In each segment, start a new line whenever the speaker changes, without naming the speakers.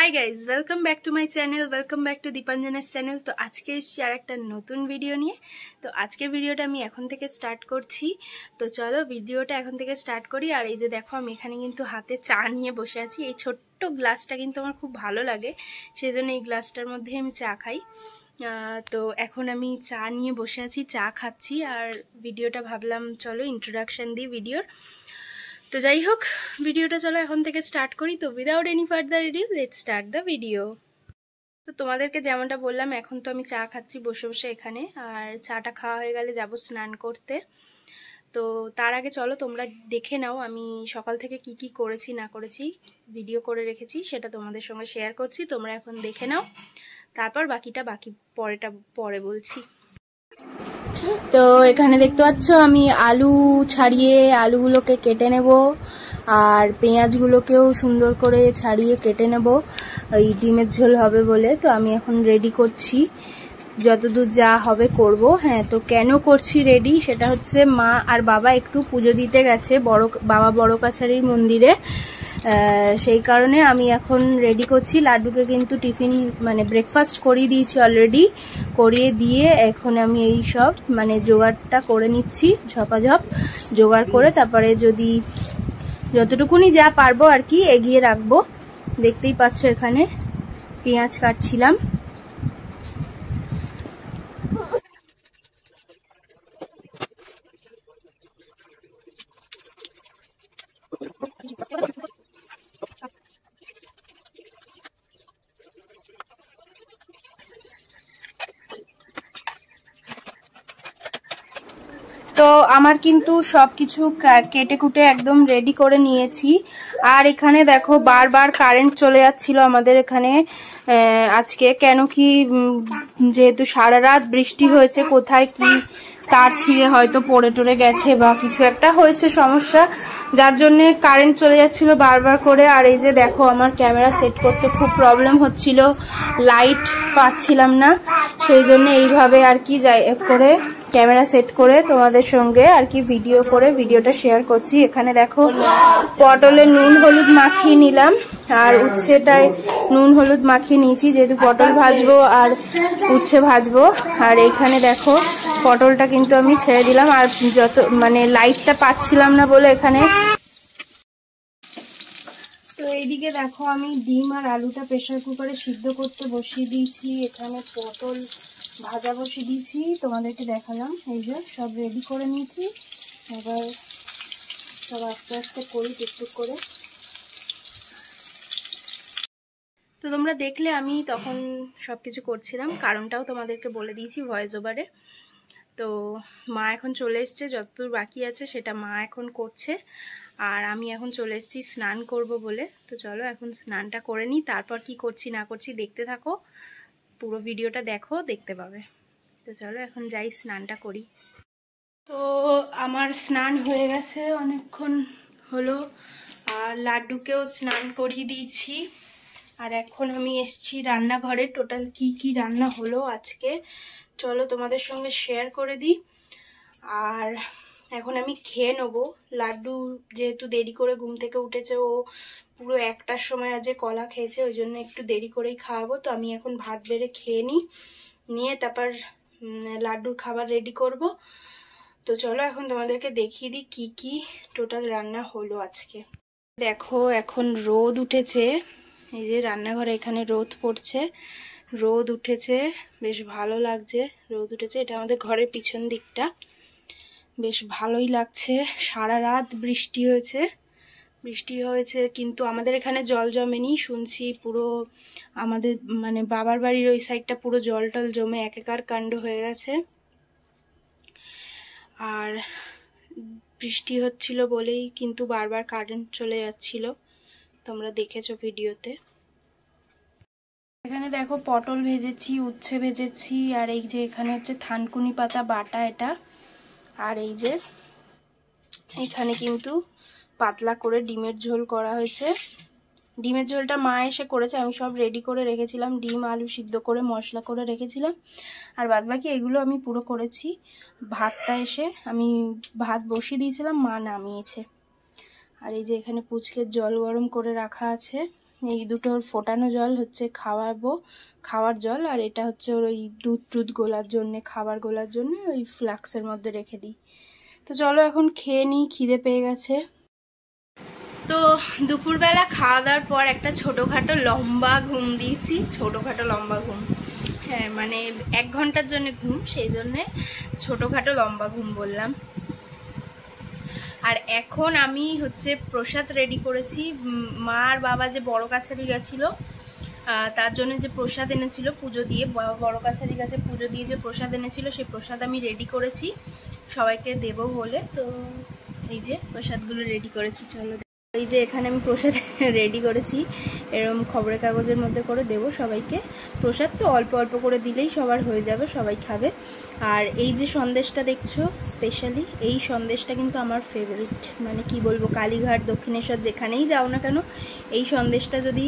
High guys, welcome back to my channel, welcome back to Dipanjana's channel. তো আজকে এসেছি আর একটা নতুন ভিডিও নিয়ে। তো আজকের ভিডিওটা আমি এখন থেকে স্টার্ট করছি। তো চলো ভিডিওটা এখন থেকে স্টার্ট করি। আর এই যে দেখো, আমি এখানে কিন্তু হাতে চা নিয়ে বসে আছি। এই ছোট্ট গ্লাসটা কিন্তু আমার খুব ভালো লাগে, সেই জন্য এই গ্লাসটার মধ্যে আমি চা খাই। তো এখন আমি চা নিয়ে বসে আছি, চা খাচ্ছি। আর ভিডিওটা ভাবলাম চলো ইন্ট্রোডাকশান দিই ভিডিওর। তো যাই হোক, ভিডিওটা চলো এখন থেকে স্টার্ট করি। তো without any further edu, let's start the video. তো তোমাদেরকে যেমনটা বললাম, এখন তো আমি চা খাচ্ছি বসে বসে এখানে। আর চাটা খাওয়া হয়ে গেলে যাব স্নান করতে। তো তার আগে চলো তোমরা দেখে নাও আমি সকাল থেকে কি কি করেছি না করেছি, ভিডিও করে রেখেছি, সেটা তোমাদের সঙ্গে শেয়ার করছি। তোমরা এখন দেখে নাও, তারপর বাকিটা পরে বলছি। তো এখানে দেখতে পাচ্ছ আমি আলু ছাড়িয়ে আলুগুলোকে কেটে নেব, আর পেঁয়াজগুলোকেও সুন্দর করে ছাড়িয়ে কেটে নেব, এই ডিমের ঝোল হবে বলে। তো আমি এখন রেডি করছি, যতদূর যা হবে করব। হ্যাঁ, তো কেন করছি রেডি, সেটা হচ্ছে মা আর বাবা একটু পুজো দিতে গেছে বাবা বড় কাছারির মন্দিরে। সেই কারণে আমি এখন রেডি করছি। লাড্ডুকে কিন্তু টিফিন ব্রেকফাস্ট করিয়ে দিয়েছি অলরেডি, করিয়ে দিয়ে এখন আমি এই সব জোগাড়টা করে নিচ্ছি, ঝপাঝপ জোগাড় করে তারপরে যতটুকুনি যা পারবো আর কি এগিয়ে রাখবো। দেখতেই পাচ্ছ এখানে পেঁয়াজ কাটছিলাম। তো আমার কিন্তু সবকিছু কেটে কুটে একদম রেডি করে নিয়েছি। আর এখানে দেখো বারবার কারেন্ট চলে যাচ্ছিল আমাদের এখানে আজকে। কেন কি, যেহেতু সারা রাত বৃষ্টি হয়েছে, কোথায় কি তার ছিঁড়ে হয়তো পড়ে টরে গেছে বা কিছু একটা হয়েছে সমস্যা, যার জন্য কারেন্ট চলে যাচ্ছিল বারবার করে। আর এই যে দেখো, আমার ক্যামেরা সেট করতে খুব প্রবলেম হচ্ছিল, লাইট পাচ্ছিলাম না, সেই জন্য এইভাবে আর কি যাই করে ক্যামেরা সেট করে তোমাদের সঙ্গে আর কি ভিডিওটা শেয়ার করছি। এখানে দেখো পটলে নুন হলুদ মাখিয়ে নিলাম, আর উচ্ছেটায় নুন হলুদ মাখিয়ে নিয়েছি, যেহেতু পটল ভাজবো আর উচ্ছে ভাজবো। আর এইখানে দেখো পটলটা কিন্তু আমি ছেড়ে দিলাম, আর লাইটটা পাচ্ছিলাম না বলে এখানে। তো এইদিকে দেখো আমি ডিম আর আলুটা প্রেসার কুকারে সিদ্ধ করতে বসিয়ে দিয়েছি। এখানে পটল ভাজা বসিয়ে দিয়েছি, তোমাদেরকে দেখালাম। এই যে সব রেডি করে নিয়েছি, এবার সব আস্তে আস্তে করি টুকটুক করে। তো তোমরা দেখলে আমি তখন সব কিছু করছিলাম, কারণটাও তোমাদেরকে বলে দিয়েছি ভয়েস ওভারে। তো মা এখন চলে এসছে, যতদূর বাকি আছে সেটা মা এখন করছে, আর আমি এখন চলে এসেছি স্নান করব বলে। তো চলো এখন স্নানটা করে নিই, তারপর কি করছি না করছি দেখতে থাকো, পুরো ভিডিওটা দেখো, দেখতে পাবে। তো চলো এখন যাই স্নানটা করি। তো আমার স্নান হয়ে গেছে, অনেকক্ষণ হলো, আর লাড্ডুকেও স্নান করিয়ে দিয়েছি। আর এখন আমি এসছি রান্নাঘরে, টোটাল কি কি রান্না হলো আজকে চলো তোমাদের সঙ্গে শেয়ার করে দিই। আর এখন আমি খেয়ে নেবো। লাড্ডু যেহেতু দেরি করে ঘুম থেকে উঠেছে, ও পুরো 1টার সময় আজ কলা খেয়েছে, ওই জন্য একটু দেরি করেই খাওয়াবো। তো আমি এখন ভাত বেড়ে খেয়ে নিয়ে তারপর লাড্ডুর খাবার রেডি করব। তো চলো এখন তোমাদেরকে দেখিয়ে দিই কি কি টোটাল রান্না হলো আজকে। দেখো এখন রোদ উঠেছে, এই যে রান্নাঘরে এখানে রোদ পড়ছে, রোদ উঠেছে, বেশ ভালো লাগছে। রোদ উঠেছে, এটা আমাদের ঘরের পিছন দিকটা, বেশ ভালোই লাগছে। সারা রাত বৃষ্টি হয়েছে কিন্তু আমাদের এখানে জল জমেনি, শুনছি পুরো আমাদের বাবার বাড়ির ওই সাইডটা পুরো জল টল জমে একাকার কাণ্ড হয়ে গেছে। আর বৃষ্টি হচ্ছিল বলেই কিন্তু বারবার কারেন্ট চলে যাচ্ছিল, তোমরা দেখেছো ভিডিওতে। এখানে দেখো পটল ভেজেছি, উচ্ছে ভেজেছি, আর এই যে এখানে হচ্ছে থানকুনি পাতা বাটা এটা। আর এই যে এখানে কিন্তু পাতলা করে ডিমের ঝোল করা হয়েছে। ডিমের ঝোলটা মা এসে করেছে, আমি সব রেডি করে রেখেছিলাম, ডিম আলু সিদ্ধ করে মশলা করে রেখেছিলাম, আর বাদবাকি এগুলো আমি পুরো করেছি। ভাতটা এসে আমি ভাত বসিয়ে দিয়েছিলাম, মা নামিয়েছে। আর এই যে এখানে পুচকের জল গরম করে রাখা আছে, এই দুটোর ফোটানো জল হচ্ছে খাওয়ার জল, আর এটা হচ্ছে ওর ওই দুধ টুধ গোলার জন্যে, খাবার গোলার জন্য ওই ফ্লাক্সের মধ্যে রেখে দিই। তো চলো এখন খেয়ে নিই, খিদে পেয়ে গেছে। তো দুপুরবেলা খাওয়া দাওয়ার পর একটা ছোটোখাটো লম্বা ঘুম দিয়েছি, ছোটোখাটো লম্বা ঘুম, হ্যাঁ মানে 1 ঘন্টার জন্য ঘুম, সেই জন্যে ছোটোখাটো লম্বা ঘুম বললাম। আর এখন আমি হচ্ছে প্রসাদ রেডি করেছি। মা আর বাবা যে বড় কাছারি গেছিলো তার জন্য যে প্রসাদ এনেছিল পুজো দিয়ে, বড় কাছারি গাছে পুজো দিয়ে যে প্রসাদ এনেছিল সেই প্রসাদ আমি রেডি করেছি সবাইকে দেব বলে। তো এই যে প্রসাদগুলো রেডি করেছি, চলো এই যে এখানে আমি প্রসাদ রেডি করেছি, এরকম খবরের কাগজের মধ্যে করে দেব সবাইকে। প্রসাদ তো অল্প অল্প করে দিলেই সবার হয়ে যাবে, সবাই খাবে। আর এই যে সন্দেশটা দেখছো স্পেশালি, এই সন্দেশটা কিন্তু আমার ফেভারিট, মানে কি বলবো, কালীঘাট দক্ষিণেশ্বর যেখানেই যাও না কেন এই সন্দেশটা যদি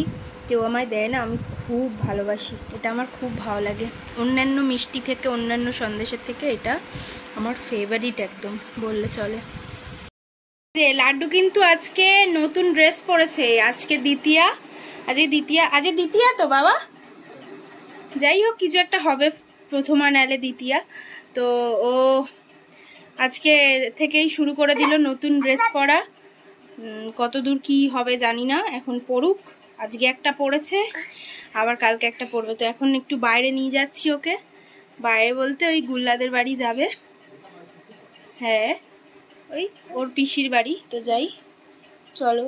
কেউ আমায় দেয় না আমি খুব ভালোবাসি, এটা আমার খুব ভালো লাগে। অন্যান্য মিষ্টি থেকে, অন্যান্য সন্দেশের থেকে এটা আমার ফেভারিট একদম বললে চলে। লাড্ডু কিন্তু আজকে নতুন ড্রেস পরেছে, আজকে দ্বিতীয়া, আজকে দ্বিতীয়া তো বাবা, যাই হোক কিছু একটা হবে, প্রথমা নালে দ্বিতীয়া। তো ও আজকে থেকেই শুরু করে দিল নতুন ড্রেস পরা, কত দূর কি হবে জানি না, এখন পড়ুক। আজকে একটা পড়েছে, আবার কালকে একটা পড়বে। তো এখন একটু বাইরে নিয়ে যাচ্ছি ওকে, বাইরে বলতে ওই গুল্লাদের বাড়ি যাবে, হ্যাঁ ওই ওর পিসির বাড়ি। তো যাই, চলো।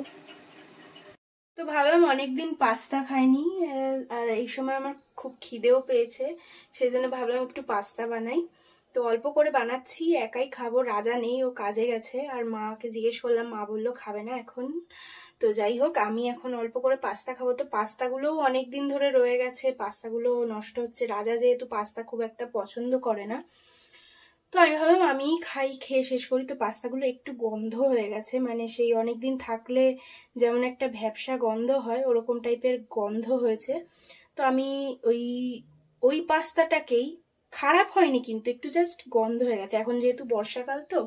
তো ভাবলাম অনেকদিন পাস্তা খাইনি, আর এই সময় আমার খুব খিদেও পেয়েছে, সেই জন্য ভাবলাম একটু পাস্তা বানাই। তো অল্প করে বানাচ্ছি, একাই খাবো, রাজা নেই, ও কাজে গেছে। আর মাকে জিজ্ঞেস করলাম, মা বললো খাবে না এখন। তো যাই হোক, আমি এখন অল্প করে পাস্তা খাবো। তো পাস্তাগুলোও অনেকদিন ধরে রয়ে গেছে, পাস্তাগুলো নষ্ট হচ্ছে। রাজা যেহেতু পাস্তা খুব একটা পছন্দ করে না, তো আমি ভাবলাম আমিই খাই, খেয়ে শেষ করি। তো পাস্তাগুলো একটু গন্ধ হয়ে গেছে, মানে সেই অনেকদিন থাকলে যেমন একটা ভ্যাপসা গন্ধ হয় ওরকম টাইপের গন্ধ হয়েছে। তো আমি ওই পাস্তাটাকেই, খারাপ হয়নি কিন্তু একটু জাস্ট গন্ধ হয়ে গেছে, এখন যেহেতু বর্ষাকাল তো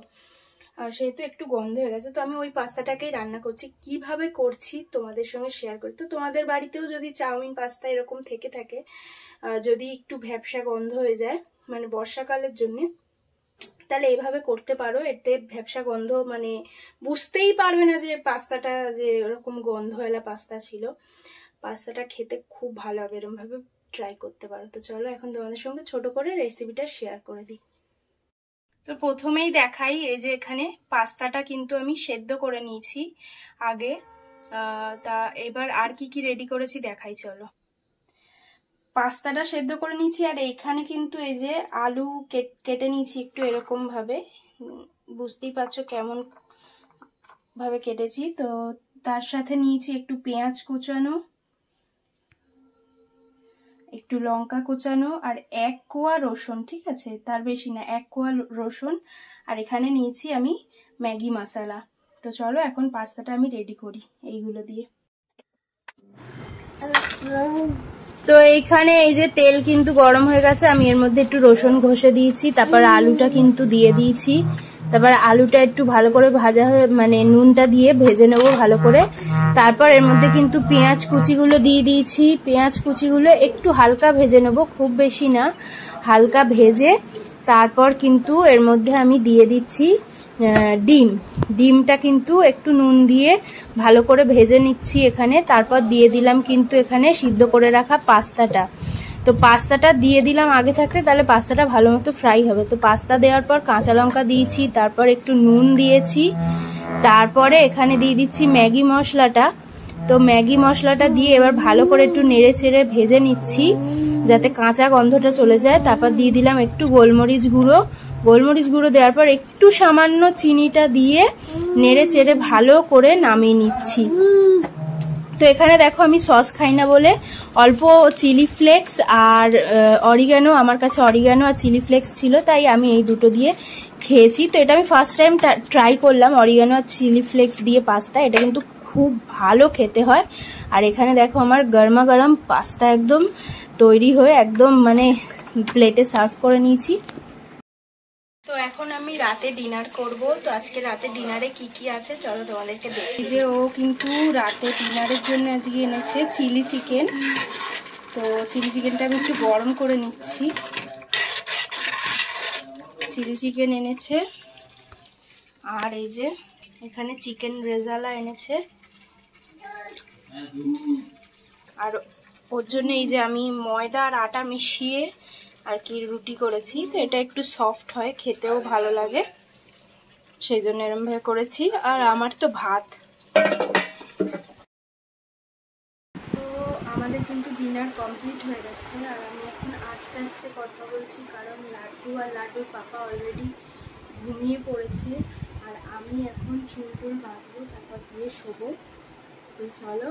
সেহেতু একটু গন্ধ হয়ে গেছে। তো আমি ওই পাস্তাটাকেই রান্না করছি, কিভাবে করছি তোমাদের সঙ্গে শেয়ার করি। তো তোমাদের বাড়িতেও যদি চাউমিন পাস্তা এরকম থেকে থাকে, যদি একটু ভ্যাপসা গন্ধ হয়ে যায় মানে বর্ষাকালের জন্যে, তাহলে এইভাবে করতে পারো, এতে ভ্যাপসা গন্ধ মানে বুঝতেই পারবে না যে পাস্তাটা যে ওরকম গন্ধওয়ালা পাস্তা ছিল। পাস্তাটা খেতে খুব ভালো হবে, এরকম ভাবে ট্রাই করতে পারো। তো চলো এখন তোমাদের সঙ্গে ছোট করে রেসিপিটা শেয়ার করে দিই। তো প্রথমেই দেখাই, এই যে এখানে পাস্তাটা কিন্তু আমি সেদ্ধ করে নিয়েছি আগে। তা এবার আর কি কি রেডি করেছি দেখাই, চলো। পাস্তাটা সেদ্ধ করে নিয়েছি, আর এইখানে কিন্তু এই যে আলু কেটে নিয়েছি একটু এরকম ভাবে, বুঝতেই পারছো কেমন ভাবে কেটেছি। তো তার সাথে নিয়েছি একটু পেঁয়াজ কুচানো, একটু লঙ্কা কুচানো, আর 1 কোয়া রসুন, ঠিক আছে, তার বেশি না, 1 কোয়া রসুন। আর এখানে নিয়েছি আমি ম্যাগি মশলা। তো চলো এখন পাস্তাটা আমি রেডি করি এইগুলো দিয়ে। তো এইখানে এই যে তেল কিন্তু গরম হয়ে গেছে, আমি এর মধ্যে একটু রসুন ঘষে দিয়েছি, তারপর আলুটা কিন্তু দিয়ে দিয়েছি। তারপর আলুটা একটু ভালো করে ভাজা হয়ে, মানে নুনটা দিয়ে ভেজে নেবো ভালো করে। তারপর এর মধ্যে কিন্তু পেঁয়াজ কুচিগুলো দিয়ে দিয়েছি, পেঁয়াজ কুচিগুলো একটু হালকা ভেজে নেবো, খুব বেশি না, হালকা ভেজে তারপর কিন্তু এর মধ্যে আমি দিয়ে দিচ্ছি ডিমটা কিন্তু একটু নুন দিয়ে ভালো করে ভেজে নিচ্ছি এখানে। তারপর দিয়ে দিলাম কিন্তু এখানে সিদ্ধ করে রাখা পাস্তাটা। তো পাস্তাটা দিয়ে দিলাম আগে থাকতে, তাহলে পাস্তাটা ভালো মতো ফ্রাই হবে। তো পাস্তা দেওয়ার পর কাঁচা লঙ্কা দিয়েছি, তারপর একটু নুন দিয়েছি, তারপরে এখানে দিয়ে দিচ্ছি ম্যাগি মশলাটা। তো ম্যাগি মশলাটা দিয়ে এবার ভালো করে একটু নেড়ে চেড়ে ভেজে নিচ্ছি যাতে কাঁচা গন্ধটা চলে যায়। তারপর দিয়ে দিলাম একটু গোলমরিচ গুঁড়ো দেওয়ার পর একটু সামান্য চিনিটা দিয়ে নেড়ে চেড়ে ভালো করে নামিয়ে নিচ্ছি। তো এখানে দেখো আমি সস খাই না বলে অল্প চিলি ফ্লেক্স আর অরিগানো, আমার কাছে অরিগানো আর চিলি ফ্লেক্স ছিল, তাই আমি এই দুটো দিয়ে খেয়েছি। তো এটা আমি ফার্স্ট টাইম ট্রাই করলাম অরিগানো আর চিলি ফ্লেক্স দিয়ে পাস্তা, এটা কিন্তু খুব ভালো খেতে হয়। আর এখানে দেখো আমার গরমা গরম পাস্তা একদম তৈরি হয়ে একদম মানে প্লেটে সার্ভ করে নিয়েছি। তো এখন আমি রাতে ডিনার করব। তো আজকে রাতে ডিনারে কি কি আছে চলো তোমাদেরকে দেখি। যে ও কিন্তু রাতে ডিনারের জন্য আজকে এনেছে চিলি চিকেন। তো চিলি চিকেনটা আমি একটু গরম করে নিচ্ছি। চিলি চিকেন এনেছে, আর এই যে এখানে চিকেন রেজালা এনেছে, আর ওর জন্য এই যে আমি ময়দা আর আটা মিশিয়ে আর কি রুটি করেছি। তো এটা একটু সফট হয়, খেতেও ভালো লাগে, সেই জন্য এরমভাবে করেছি। আর আমার তো ভাত। তো আমাদের কিন্তু ডিনার কমপ্লিট হয়ে গেছে, আর আমি এখন আস্তে আস্তে কথা বলছি কারণ লাড্ডু আর লাড্ডুর পাপা অলরেডি ঘুমিয়ে পড়েছে, আর আমি এখন চুল টুল বাঁধবো, তারপর দিয়ে শোবো। তো চলো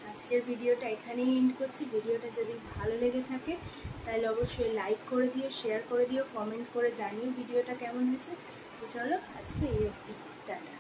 আজকের ভিডিওটা এখানেই এন্ড করছি। ভিডিওটা যদি ভালো লেগে থাকে তাহলে অবশ্যই লাইক করে দিও, শেয়ার করে দিও, কমেন্ট করে জানিও ভিডিওটা কেমন হয়েছে। তো চলো আজকে এই অবধি, টাটা।